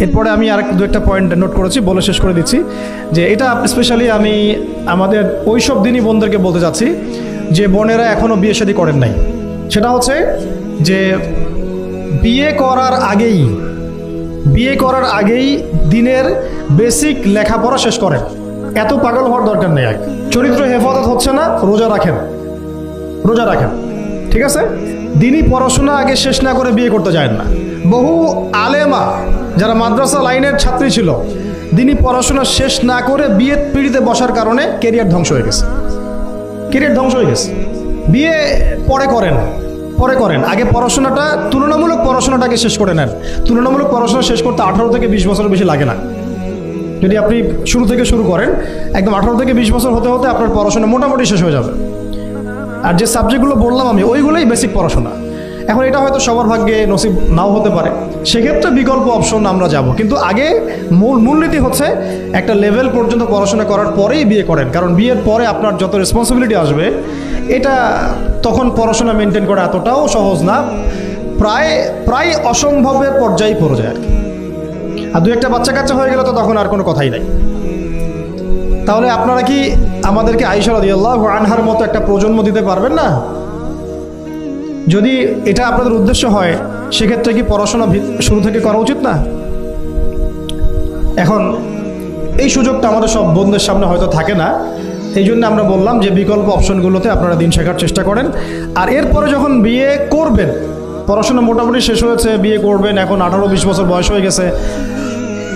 এরপরে আমি আর দু একটা পয়েন্ট নোট করেছি, বলে শেষ করে দিচ্ছি যে এটা স্পেশালি আমি আমাদের ওইসব দিনই বোনদেরকে বলতে চাচ্ছি যে বোনেরা এখনও বিয়ে শাদী করেন নাই। সেটা হচ্ছে যে বিয়ে করার আগেই দিনের বেসিক লেখাপড়া শেষ করেন। এত পাগল হওয়ার দরকার নেই। চরিত্র হেফাজত হচ্ছে না, রোজা রাখেন, ঠিক আছে? দিনই পড়াশোনা আগে শেষ না করে বিয়ে করতে যায় না। বহু আলেমা যারা মাদ্রাসা লাইনের ছাত্রী ছিল, দিনই পড়াশোনা শেষ না করে বিয়ে পিড়িতে বসার কারণে কেরিয়ার ধ্বংস হয়ে গেছে। বিয়ে পরে করেন, আগে পড়াশোনাটা তুলনামূলক পড়াশোনাটাকে শেষ করে নেন। তুলনামূলক পড়াশোনা শেষ করতে 18 থেকে 20 বছর বেশি লাগে না। যদি আপনি শুরু করেন, একদম 18 থেকে 20 বছর হতে হতে আপনার পড়াশোনা মোটামুটি শেষ হয়ে যাবে। আর যে সাবজেক্টগুলো বললাম আমি, ওইগুলোই বেসিক পড়াশোনা। এখন এটা হয়তো সবার ভাগ্যে নসিব নাও হতে পারে, সেক্ষেত্রে বিকল্প অপশন আমরা যাব। কিন্তু আগে মূলনীতি হচ্ছে একটা লেভেল পর্যন্ত পড়াশোনা করার পরেই বিয়ে করেন, কারণ বিয়ের পরে আপনার যত রেসপন্সিবিলিটি আসবে, এটা তখন পড়াশোনা মেনটেন করা এতটাও সহজ না, প্রায় অসম্ভবের পর্যায়ে পড়ে যায় আর কি। আর দু একটা বাচ্চা কাচ্চা হয়ে গেলে তো তখন আর কোনো কথাই নাই। তাহলে আপনারা কি আমাদেরকে আয়েশা রাদিয়াল্লাহু আনহার মতো একটা প্রজন্ম দিতে পারবেন না? যদি এটা আপনাদের উদ্দেশ্য হয়, সেক্ষেত্রে কি পড়াশোনা শুরু থেকে করা উচিত না? এখন এই সুযোগটা আমাদের সব বোনদের সামনে হয়তো থাকে না, এই জন্য আমরা বললাম যে বিকল্প অপশনগুলোতে আপনারা দিন শেখার চেষ্টা করেন। আর এরপরে যখন বিয়ে করবেন, পড়াশোনা মোটামুটি শেষ হয়েছে, বিয়ে করবেন, এখন 18-20 বছর বয়স হয়ে গেছে,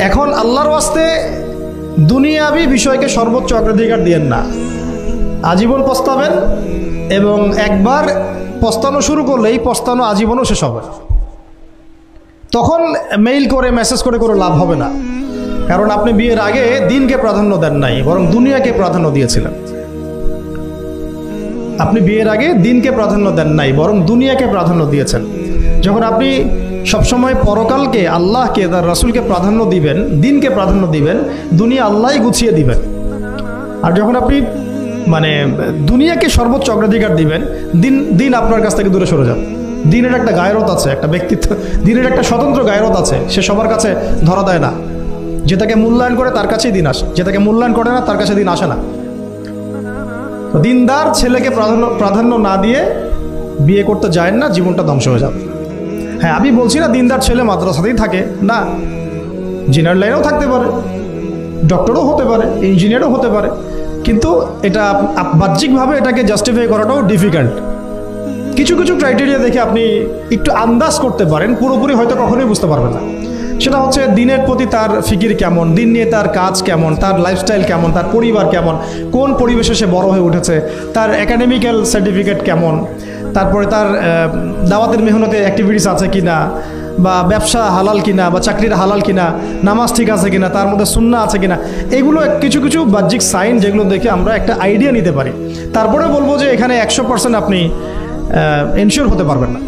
এখন আল্লাহর ওয়াস্তে দুনিয়াবি বিষয়কে সর্বোচ্চ অগ্রাধিকার দিয়েন না। আজীবন পস্তাবেন, এবং একবার পস্তানো শুরু করলেই পস্তানো আজীবনও শেষ হবে। তখন মেইল করে মেসেজ করে লাভ হবে না, কারণ আপনি বিয়ের আগে দিনকে প্রাধান্য দেন নাই, বরং দুনিয়াকে প্রাধান্য দিয়েছিলেন। আপনি বিয়ের আগে দিনকে প্রাধান্য দেন নাই, বরং দুনিয়াকে প্রাধান্য দিয়েছেন। যখন আপনি সবসময় পরকালকে, আল্লাহকে, তার রাসূলকে প্রাধান্য দিবেন, দিনকে প্রাধান্য দিবেন, দুনিয়া আল্লাহই গুছিয়ে দিবেন। আর যখন আপনি দুনিয়াকে সর্বোচ্চ অগ্রাধিকার দিবেন, দিন আপনার কাছ থেকে দূরে সরে যাবে। দিনের একটা গায়রত আছে, একটা ব্যক্তিত্ব, দিনের একটা স্বতন্ত্র গায়রত আছে, সে সবার কাছে ধরা দেয় না। যেটাকে মূল্যায়ন করে তার কাছেই দিন আসে, যেটাকে মূল্যায়ন করে না তার কাছে দিন আসে না। দিনদার ছেলেকে প্রাধান্য না দিয়ে বিয়ে করতে যায় না, জীবনটা ধ্বংস হয়ে যাবে। হ্যাঁ, আমি বলছি না দিনদার ছেলে মাদ্রাসাতেই থাকে না, ইঞ্জিনিয়ার লাইনেও থাকতে পারে, ডক্টরও হতে পারে, ইঞ্জিনিয়ারও হতে পারে, কিন্তু এটা বাহ্যিকভাবে এটাকে জাস্টিফাই করাটাও ডিফিকাল্ট। কিছু ক্রাইটেরিয়া দেখে আপনি একটু আন্দাজ করতে পারেন, পুরোপুরি হয়তো কখনোই বুঝতে পারবেন না। সেটা হচ্ছে দিনের প্রতি তার ফিকির কেমন, দিন নিয়ে তার কাজ কেমন, তার লাইফস্টাইল কেমন, তার পরিবার কেমন, কোন পরিবেশে সে বড় হয়ে উঠেছে, তার একাডেমিক্যাল সার্টিফিকেট কেমন, তারপরে তার দাওয়াতের মেহনতে অ্যাক্টিভিটিস আছে কিনা, বা ব্যবসা হালাল কিনা, বা চাকরির হালাল কিনা, নামাজ ঠিক আছে কিনা, তার মধ্যে সুন্নাহ আছে কিনা, এগুলো কিছু বাহ্যিক সাইন যেগুলো দেখে আমরা একটা আইডিয়া নিতে পারি। তারপরে বলবো যে এখানে 100% আপনি এনশিওর হতে পারবেন না।